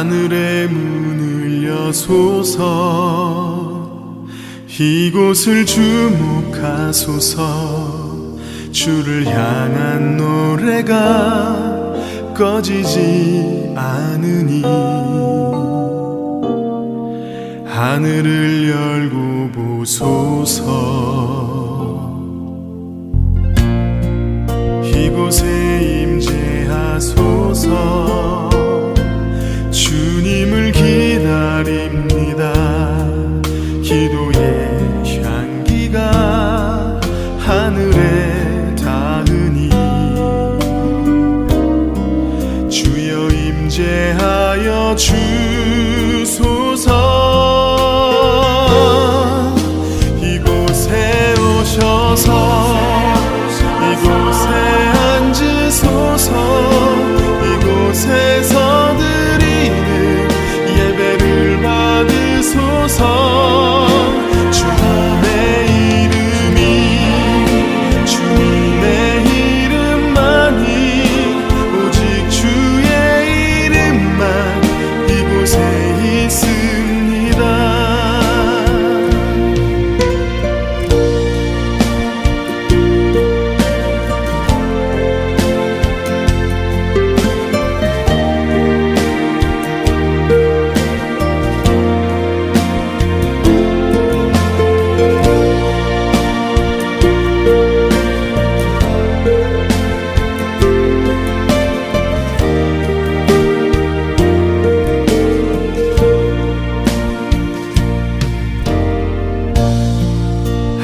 하늘의 문을 여소서 이곳을 주목하소서 주를 향한 노래가 꺼지지 않으니 하늘을 열고 보소서 이곳에 임재하소서 주님을 기다립니다. 기도의 향기가 하늘에 닿으니 주여 임재하여 주소서 이곳에 오셔서 이곳에 앉으소서 이곳에서 드리는 예배를 받으소서 주님의 이름이 주님의 이름만이 오직 주의 이름만 이곳에 있습니다.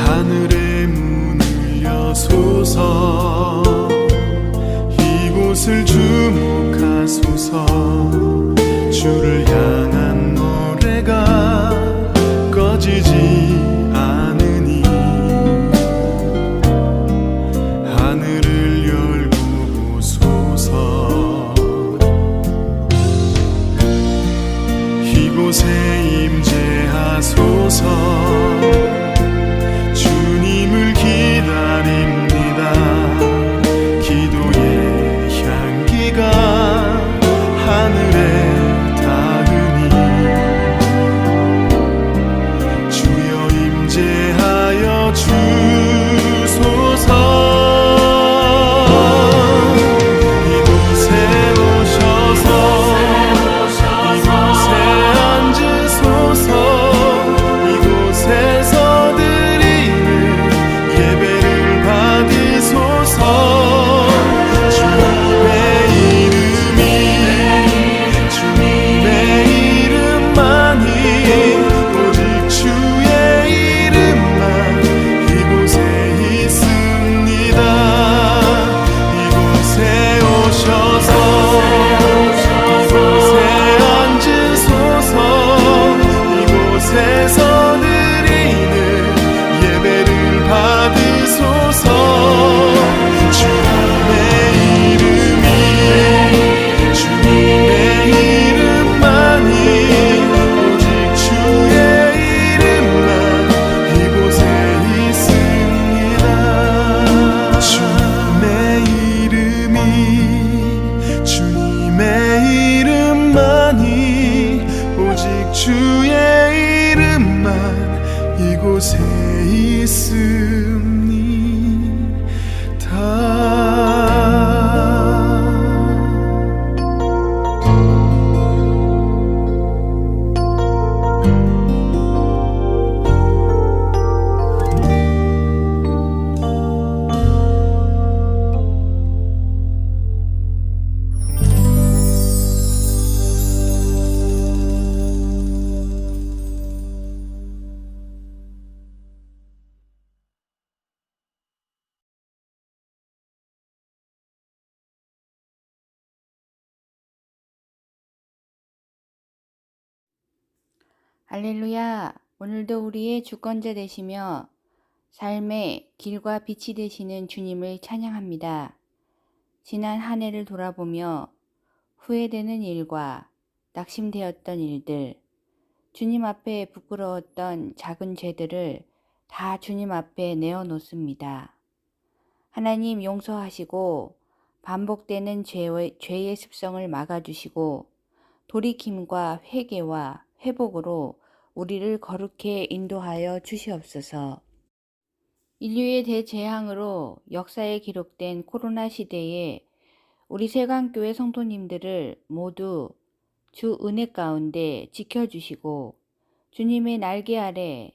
하늘의 문을 여소서 이곳을 주목하소서 주를 향한 노래가 꺼지지 않으니 하늘을 열고 보소서 이곳에 임재하소서 주님을 기다립니다. 기도의 향기가 하늘에 닿으니 주여 임재하여 주소서 이곳에 오셔서 이곳에 앉으소서 이곳에서 예배를 받으소서 주님의 이름이 주님의 이름만이 오직 주의 이름만 이곳에 있습니다. 이곳에 오셔서 이곳에 앉으소서 이곳에서 드리는 예배를 받으소서 주님의 이름이 주님의 이름만이 오직 주의 이름만 이곳에 있습니다. 주님의 이름이 주님의 이름만이 오직 주의 이름만 이곳에 할렐루야! 오늘도 우리의 주권자 되시며 삶의 길과 빛이 되시는 주님을 찬양합니다. 지난 한 해를 돌아보며 후회되는 일과 낙심되었던 일들, 주님 앞에 부끄러웠던 작은 죄들을 다 주님 앞에 내어놓습니다. 하나님 용서하시고 반복되는 죄의 습성을 막아주시고 돌이킴과 회개와 회복으로 우리를 거룩해 인도하여 주시옵소서. 인류의 대재앙으로 역사에 기록된 코로나 시대에 우리 세관교회 성도님들을 모두 주 은혜 가운데 지켜주시고 주님의 날개 아래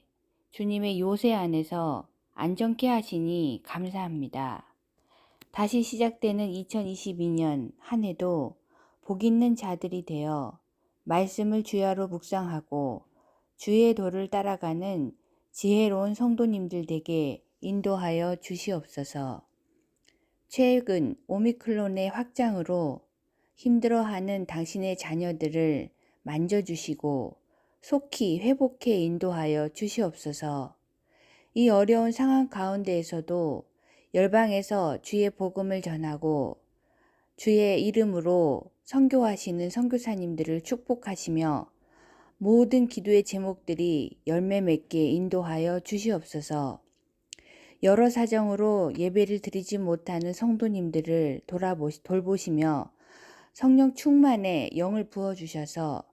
주님의 요새 안에서 안전케 하시니 감사합니다. 다시 시작되는 2022년 한 해도 복 있는 자들이 되어 말씀을 주야로 묵상하고 주의 도를 따라가는 지혜로운 성도님들 되게 인도하여 주시옵소서. 최근 오미크론의 확장으로 힘들어하는 당신의 자녀들을 만져주시고 속히 회복해 인도하여 주시옵소서. 이 어려운 상황 가운데에서도 열방에서 주의 복음을 전하고 주의 이름으로 선교하시는 선교사님들을 축복하시며 모든 기도의 제목들이 열매 맺게 인도하여 주시옵소서. 여러 사정으로 예배를 드리지 못하는 성도님들을 돌보시며 성령 충만에 영을 부어주셔서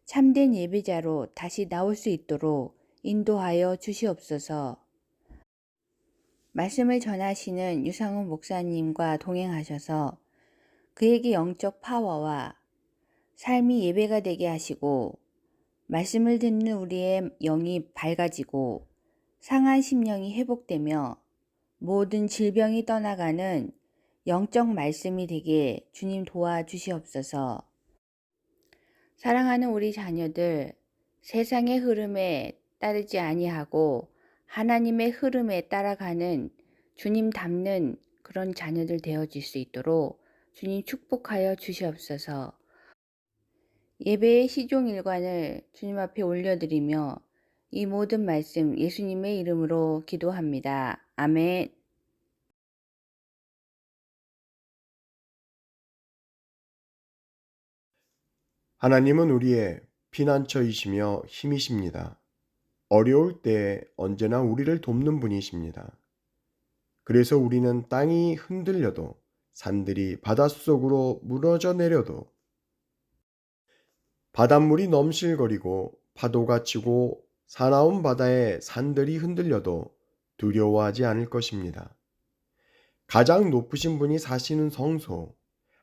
참된 예배자로 다시 나올 수 있도록 인도하여 주시옵소서. 말씀을 전하시는 유상훈 목사님과 동행하셔서 그에게 영적 파워와 삶이 예배가 되게 하시고 말씀을 듣는 우리의 영이 밝아지고 상한 심령이 회복되며 모든 질병이 떠나가는 영적 말씀이 되게 주님 도와주시옵소서. 사랑하는 우리 자녀들, 세상의 흐름에 따르지 아니하고 하나님의 흐름에 따라가는 주님 닮는 그런 자녀들 되어질 수 있도록 주님 축복하여 주시옵소서. 예배의 시종일관을 주님 앞에 올려드리며 이 모든 말씀 예수님의 이름으로 기도합니다. 아멘. 하나님은 우리의 피난처이시며 힘이십니다. 어려울 때에 언제나 우리를 돕는 분이십니다. 그래서 우리는 땅이 흔들려도 산들이 바닷속으로 무너져 내려도 바닷물이 넘실거리고 파도가 치고 사나운 바다에 산들이 흔들려도 두려워하지 않을 것입니다. 가장 높으신 분이 사시는 성소,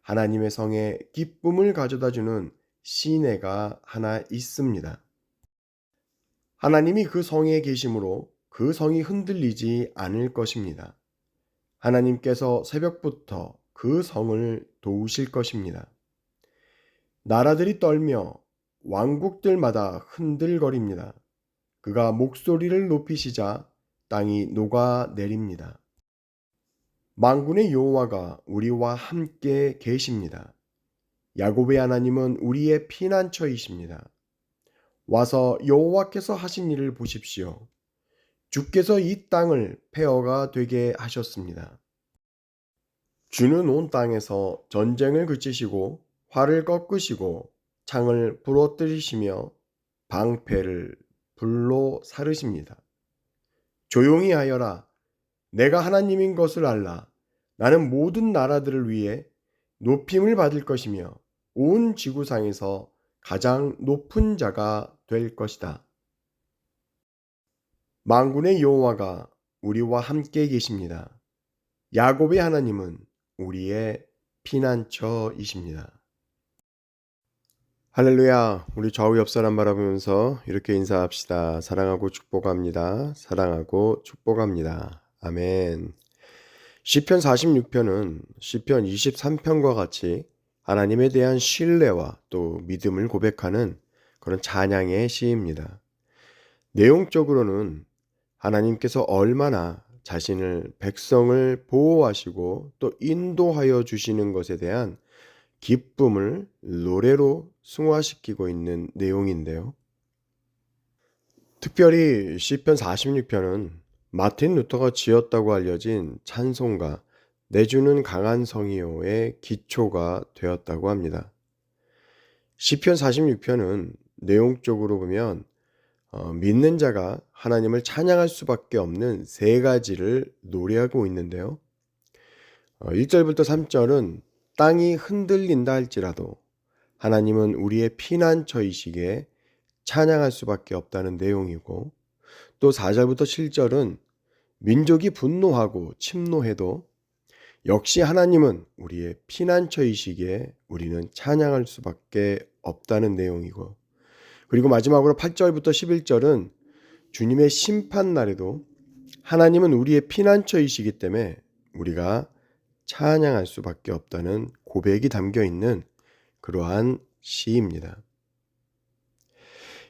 하나님의 성에 기쁨을 가져다주는 시내가 하나 있습니다. 하나님이 그 성에 계심으로 그 성이 흔들리지 않을 것입니다. 하나님께서 새벽부터 그 성을 도우실 것입니다. 나라들이 떨며 왕국들마다 흔들거립니다. 그가 목소리를 높이시자 땅이 녹아내립니다. 만군의 여호와가 우리와 함께 계십니다. 야곱의 하나님은 우리의 피난처이십니다. 와서 여호와께서 하신 일을 보십시오. 주께서 이 땅을 폐허가 되게 하셨습니다. 주는 온 땅에서 전쟁을 그치시고 활을 꺾으시고 창을 부러뜨리시며 방패를 불로 사르십니다. 조용히 하여라. 내가 하나님인 것을 알라. 나는 모든 나라들을 위해 높임을 받을 것이며 온 지구상에서 가장 높은 자가 될 것이다. 만군의 여호와가 우리와 함께 계십니다. 야곱의 하나님은 우리의 피난처이십니다. 할렐루야. 우리 좌우 옆 사람 바라보면서 이렇게 인사합시다. 사랑하고 축복합니다. 사랑하고 축복합니다. 아멘. 시편 46편은 시편 23편과 같이 하나님에 대한 신뢰와 또 믿음을 고백하는 그런 찬양의 시입니다. 내용적으로는 하나님께서 얼마나 자신을 백성을 보호하시고 또 인도하여 주시는 것에 대한 기쁨을 노래로 승화시키고 있는 내용인데요. 특별히 시편 46편은 마틴 루터가 지었다고 알려진 찬송가 내주는 강한 성이요의 기초가 되었다고 합니다. 시편 46편은 내용적으로 보면 믿는 자가 하나님을 찬양할 수밖에 없는 세 가지를 노래하고 있는데요. 1절부터 3절은 땅이 흔들린다 할지라도 하나님은 우리의 피난처이시기에 찬양할 수밖에 없다는 내용이고, 또 4절부터 7절은 민족이 분노하고 침노해도 역시 하나님은 우리의 피난처이시기에 우리는 찬양할 수밖에 없다는 내용이고, 그리고 마지막으로 8절부터 11절은 주님의 심판 날에도 하나님은 우리의 피난처이시기 때문에 우리가 찬양할 수밖에 없다는 고백이 담겨 있는 그러한 시입니다.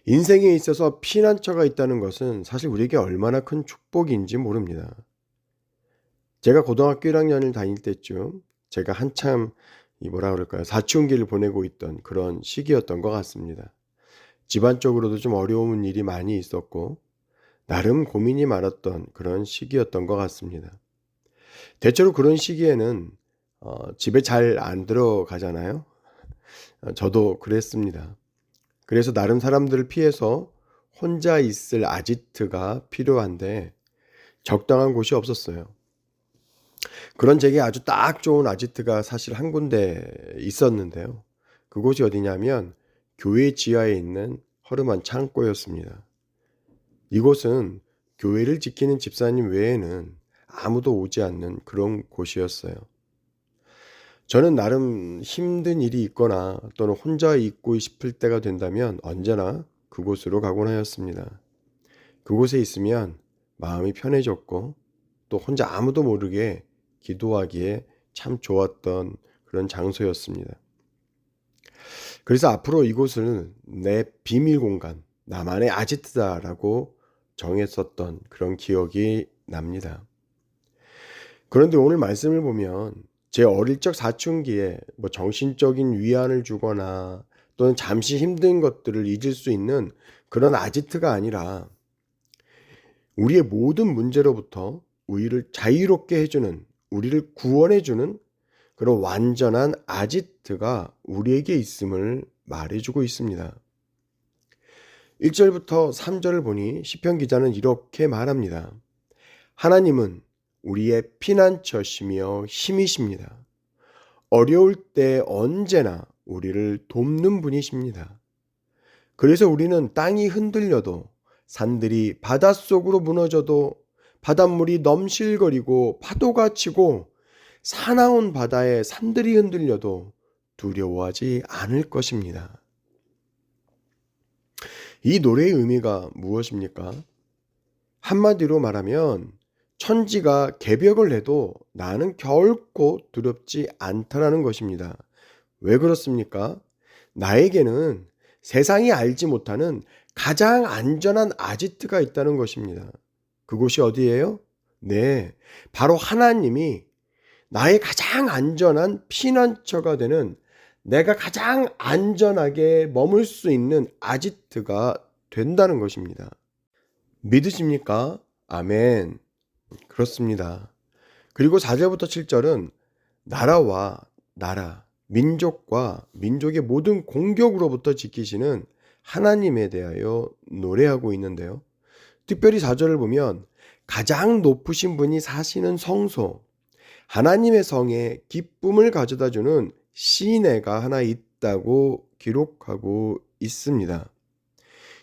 인생에 있어서 피난처가 있다는 것은 사실 우리에게 얼마나 큰 축복인지 모릅니다. 제가 고등학교 1학년을 다닐 때쯤 제가 한참 사춘기를 보내고 있던 그런 시기였던 것 같습니다. 집안적으로도 좀 어려운 일이 많이 있었고 나름 고민이 많았던 그런 시기였던 것 같습니다. 대체로 그런 시기에는 집에 잘 안 들어가잖아요. 저도 그랬습니다. 그래서 나름 사람들을 피해서 혼자 있을 아지트가 필요한데 적당한 곳이 없었어요. 그런 제게 아주 딱 좋은 아지트가 사실 한 군데 있었는데요. 그곳이 어디냐면 교회 지하에 있는 허름한 창고였습니다. 이곳은 교회를 지키는 집사님 외에는 아무도 오지 않는 그런 곳이었어요. 저는 나름 힘든 일이 있거나 또는 혼자 있고 싶을 때가 된다면 언제나 그곳으로 가곤 하였습니다. 그곳에 있으면 마음이 편해졌고 또 혼자 아무도 모르게 기도하기에 참 좋았던 그런 장소였습니다. 그래서 앞으로 이곳을 내 비밀 공간, 나만의 아지트다라고 정했었던 그런 기억이 납니다. 그런데 오늘 말씀을 보면 제 어릴 적 사춘기에 정신적인 위안을 주거나 또는 잠시 힘든 것들을 잊을 수 있는 그런 아지트가 아니라 우리의 모든 문제로부터 우리를 자유롭게 해주는, 우리를 구원해주는 그런 완전한 아지트가 우리에게 있음을 말해주고 있습니다. 1절부터 3절을 보니 시편 기자는 이렇게 말합니다. 하나님은 우리의 피난처시며 힘이십니다. 어려울 때 언제나 우리를 돕는 분이십니다. 그래서 우리는 땅이 흔들려도 산들이 바닷속으로 무너져도 바닷물이 넘실거리고 파도가 치고 사나운 바다에 산들이 흔들려도 두려워하지 않을 것입니다. 이 노래의 의미가 무엇입니까? 한마디로 말하면 천지가 개벽을 해도 나는 결코 두렵지 않다라는 것입니다. 왜 그렇습니까? 나에게는 세상이 알지 못하는 가장 안전한 아지트가 있다는 것입니다. 그곳이 어디예요? 네, 바로 하나님이 나의 가장 안전한 피난처가 되는, 내가 가장 안전하게 머물 수 있는 아지트가 된다는 것입니다. 믿으십니까? 아멘. 그렇습니다. 그리고 4절부터 7절은 나라와 나라, 민족과 민족의 모든 공격으로부터 지키시는 하나님에 대하여 노래하고 있는데요. 특별히 4절을 보면 가장 높으신 분이 사시는 성소, 하나님의 성에 기쁨을 가져다 주는 시내가 하나 있다고 기록하고 있습니다.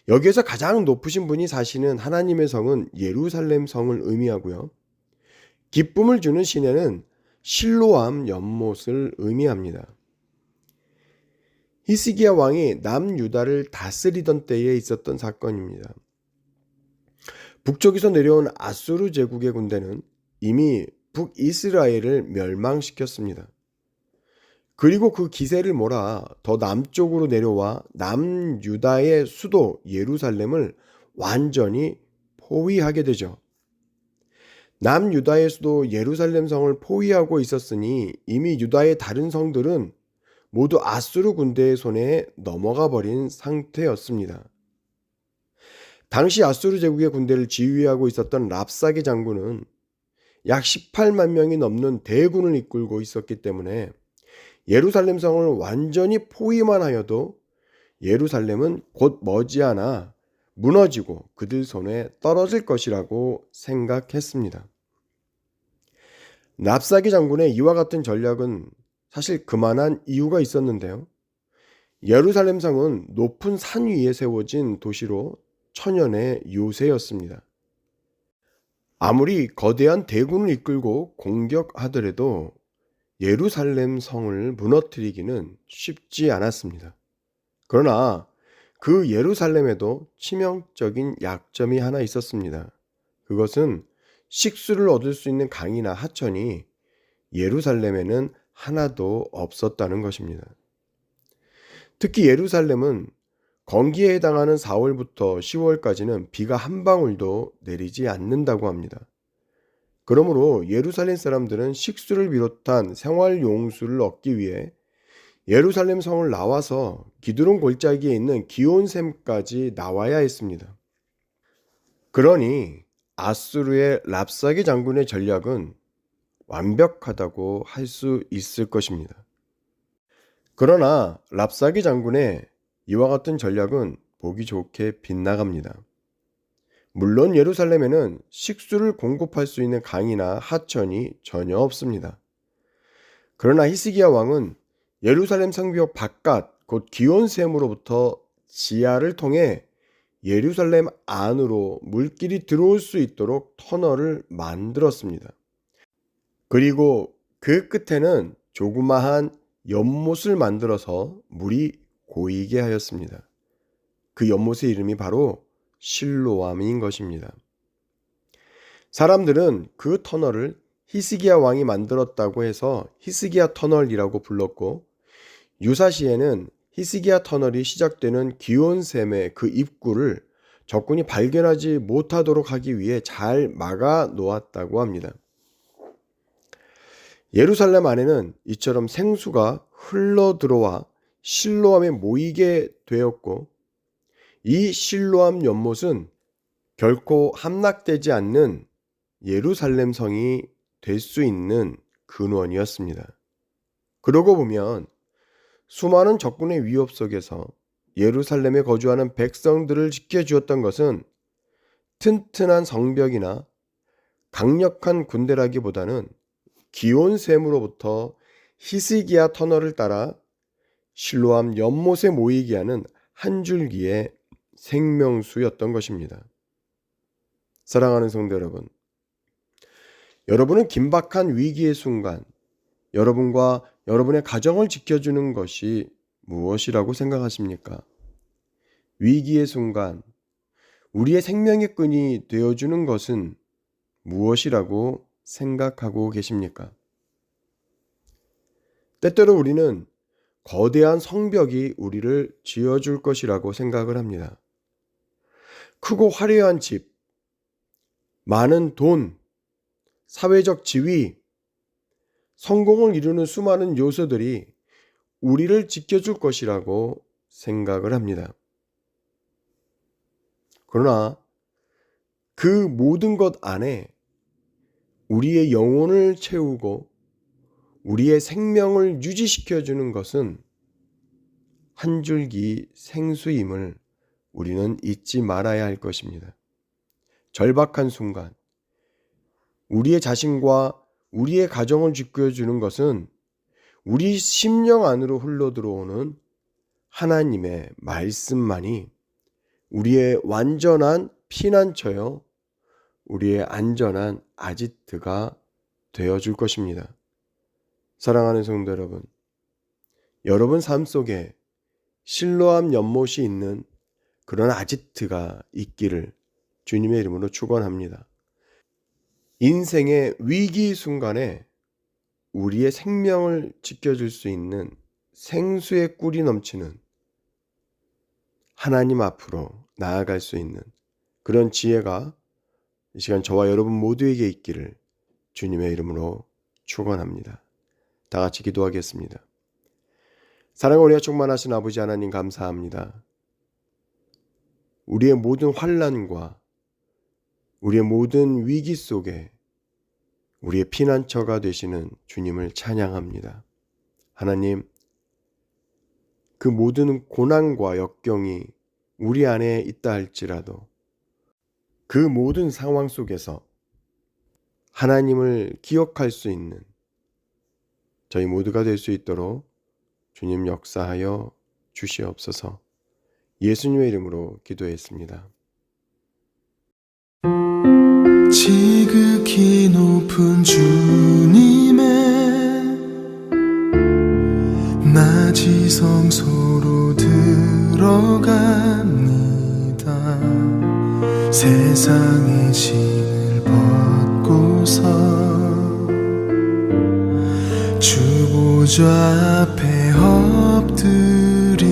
여기에서 가장 높으신 분이 사시는 하나님의 성은 예루살렘 성을 의미하고요. 기쁨을 주는 시내는 실로암 연못을 의미합니다. 히스기야 왕이 남유다를 다스리던 때에 있었던 사건입니다. 북쪽에서 내려온 아수르 제국의 군대는 이미 북이스라엘을 멸망시켰습니다. 그리고 그 기세를 몰아 더 남쪽으로 내려와 남유다의 수도 예루살렘을 완전히 포위하게 되죠. 남유다의 수도 예루살렘 성을 포위하고 있었으니 이미 유다의 다른 성들은 모두 아수르 군대의 손에 넘어가 버린 상태였습니다. 당시 아수르 제국의 군대를 지휘하고 있었던 랍사게 장군은 약 18만 명이 넘는 대군을 이끌고 있었기 때문에 예루살렘 성을 완전히 포위만 하여도 예루살렘은 곧 머지않아 무너지고 그들 손에 떨어질 것이라고 생각했습니다. 랍사게 장군의 이와 같은 전략은 사실 그만한 이유가 있었는데요. 예루살렘 성은 높은 산 위에 세워진 도시로 천연의 요새였습니다. 아무리 거대한 대군을 이끌고 공격하더라도 예루살렘 성을 무너뜨리기는 쉽지 않았습니다. 그러나 그 예루살렘에도 치명적인 약점이 하나 있었습니다. 그것은 식수를 얻을 수 있는 강이나 하천이 예루살렘에는 하나도 없었다는 것입니다. 특히 예루살렘은 건기에 해당하는 4월부터 10월까지는 비가 한 방울도 내리지 않는다고 합니다. 그러므로 예루살렘 사람들은 식수를 비롯한 생활 용수를 얻기 위해 예루살렘 성을 나와서 기드론 골짜기에 있는 기온샘까지 나와야 했습니다. 그러니 아수르의 랍사게 장군의 전략은 완벽하다고 할 수 있을 것입니다. 그러나 랍사게 장군의 이와 같은 전략은 보기 좋게 빗나갑니다. 물론 예루살렘에는 식수를 공급할 수 있는 강이나 하천이 전혀 없습니다. 그러나 히스기야 왕은 예루살렘 성벽 바깥 곧 기온샘으로부터 지하를 통해 예루살렘 안으로 물길이 들어올 수 있도록 터널을 만들었습니다. 그리고 그 끝에는 조그마한 연못을 만들어서 물이 고이게 하였습니다. 그 연못의 이름이 바로 실로암인 것입니다. 사람들은 그 터널을 히스기야 왕이 만들었다고 해서 히스기야 터널이라고 불렀고, 유사시에는 히스기야 터널이 시작되는 기온샘의 그 입구를 적군이 발견하지 못하도록 하기 위해 잘 막아 놓았다고 합니다. 예루살렘 안에는 이처럼 생수가 흘러 들어와 실로암에 모이게 되었고, 이 실로암 연못은 결코 함락되지 않는 예루살렘 성이 될 수 있는 근원이었습니다. 그러고 보면 수많은 적군의 위협 속에서 예루살렘에 거주하는 백성들을 지켜주었던 것은 튼튼한 성벽이나 강력한 군대라기보다는 기온샘으로부터 히스기야 터널을 따라 실로암 연못에 모이게 하는 한 줄기의 생명수였던 것입니다. 사랑하는 성도 여러분, 여러분은 긴박한 위기의 순간, 여러분과 여러분의 가정을 지켜주는 것이 무엇이라고 생각하십니까? 위기의 순간, 우리의 생명의 끈이 되어주는 것은 무엇이라고 생각하고 계십니까? 때때로 우리는 거대한 성벽이 우리를 지어줄 것이라고 생각을 합니다. 크고 화려한 집, 많은 돈, 사회적 지위, 성공을 이루는 수많은 요소들이 우리를 지켜줄 것이라고 생각을 합니다. 그러나 그 모든 것 안에 우리의 영혼을 채우고 우리의 생명을 유지시켜주는 것은 한 줄기 생수임을 우리는 잊지 말아야 할 것입니다. 절박한 순간, 우리의 자신과 우리의 가정을 지켜주는 것은 우리 심령 안으로 흘러들어오는 하나님의 말씀만이 우리의 완전한 피난처요, 우리의 안전한 아지트가 되어줄 것입니다. 사랑하는 성도 여러분, 여러분 삶 속에 실로암 연못이 있는 그런 아지트가 있기를 주님의 이름으로 축원합니다. 인생의 위기 순간에 우리의 생명을 지켜줄 수 있는 생수의 꿀이 넘치는 하나님 앞으로 나아갈 수 있는 그런 지혜가 이 시간 저와 여러분 모두에게 있기를 주님의 이름으로 축원합니다. 다 같이 기도하겠습니다. 사랑과 은혜가 충만하신 아버지 하나님 감사합니다. 우리의 모든 환난과 우리의 모든 위기 속에 우리의 피난처가 되시는 주님을 찬양합니다. 하나님, 그 모든 고난과 역경이 우리 안에 있다 할지라도 그 모든 상황 속에서 하나님을 기억할 수 있는 저희 모두가 될 수 있도록 주님 역사하여 주시옵소서. 예수님의 이름으로 기도했습니다. 지극히 높은 주님의 낮이 성소로 들어갑니다. 세상의 짐을 벗고서 주 보좌 앞에 엎드리리.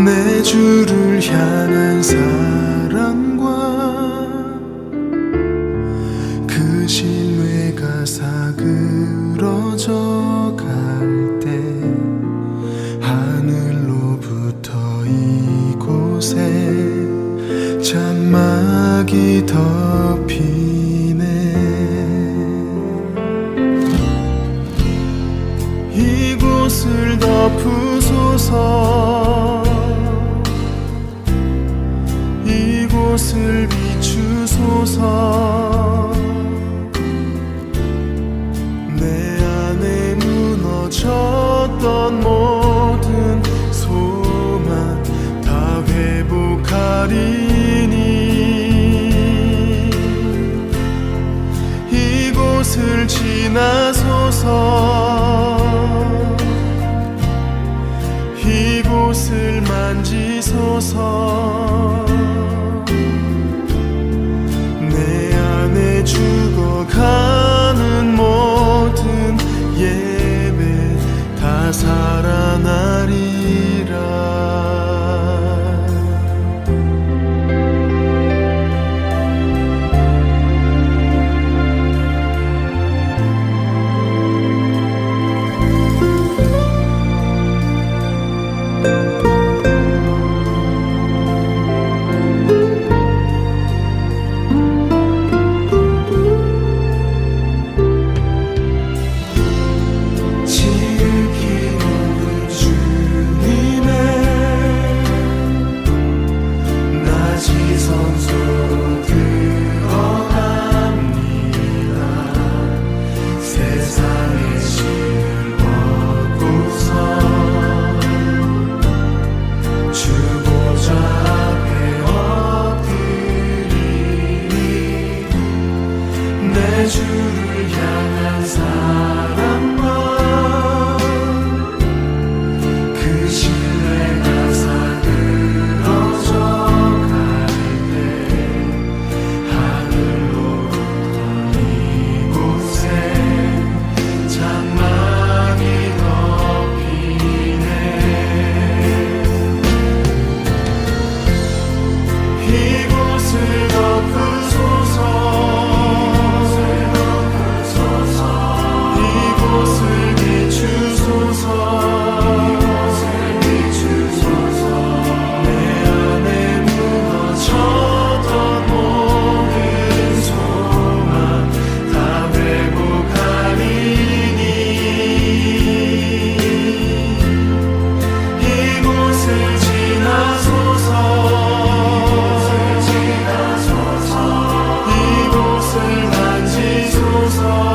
내 주를 향한 사랑과 그 신뢰가 사그러져 갈 때 하늘로부터 이곳에 장막이 덮이네. 이곳을 덮으소서. 이곳을 비추소서. 내 안에 무너졌던 모든 소망 다 회복하리니. 이곳을 지나소서. 이곳을 만지소서. 내 안에 죽어가는 모든 예배 다 살아나리라. 주를 향한 사랑과 그 신뢰가 사그러져 갈 때 하늘로부터 이곳에 장막이 덮이네. 이곳을 덮으소서. 이곳을 비추소서. 내 안에 무너졌던 모든 소망 다 회복하리니. 이곳을 지나소서. 이곳을 만지소서.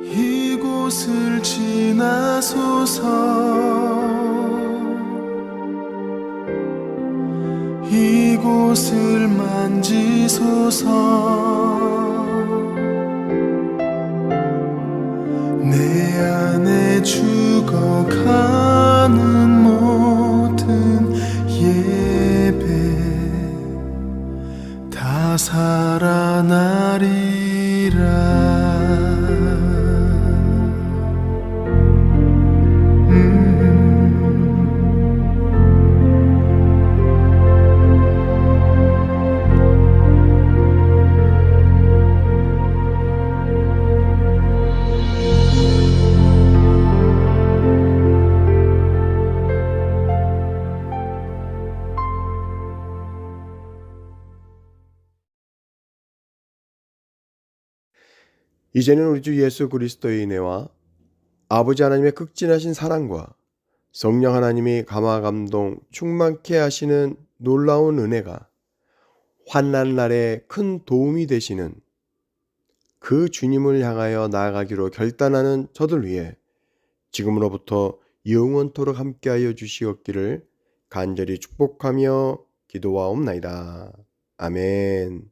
이곳을 지나소서. 이곳을 만지소서 내 안에 죽어가는 모든 예배 다 살아나리라. 이제는 우리 주 예수 그리스도의 은혜와 아버지 하나님의 극진하신 사랑과 성령 하나님이 감화 감동 충만케 하시는 놀라운 은혜가 환난 날에 큰 도움이 되시는 그 주님을 향하여 나아가기로 결단하는 저들 위해 지금으로부터 영원토록 함께하여 주시옵기를 간절히 축복하며 기도하옵나이다. 아멘.